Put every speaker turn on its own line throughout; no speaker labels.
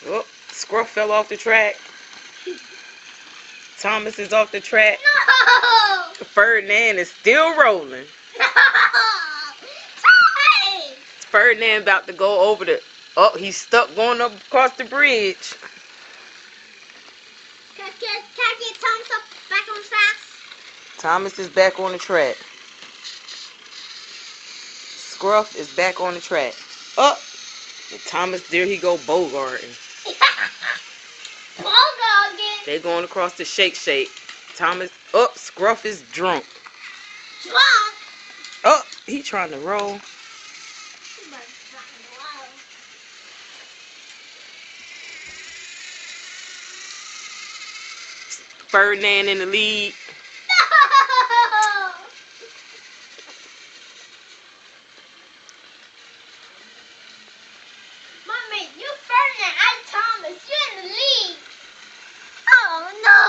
Oh, Scruff fell off the track. Thomas is off the track.
No!
Ferdinand is still rolling.
No! Hey!
Ferdinand about to go over the... Oh, he's stuck going up across the bridge.
Can I get Thomas up back on track?
Thomas is back on the track. Scruff is back on the track. Up. Thomas, there he go, bogarting.
Bogarting.
They going across the shake. Thomas, up. Scruff is drunk.
Drunk?
Up. He trying to roll. Ferdinand in the lead.
No! Mommy, you Ferdinand, I'm Thomas. You're in the lead. Oh no,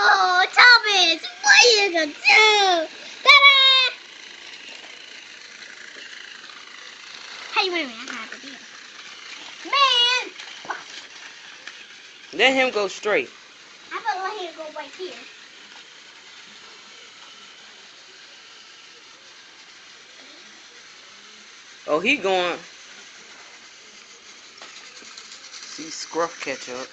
Thomas, what are you gonna do? Ta-da! Hey, wait a minute, I have to do it. Man!
Let him go straight.
I thought let him go right here.
Oh, he going. See Scruff catch up.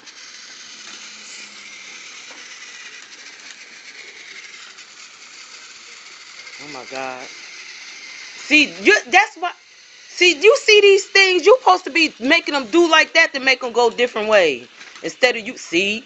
Oh my God. See, that's why. See, you see these things. You supposed to be making them do like that to make them go different way. Instead of you. See,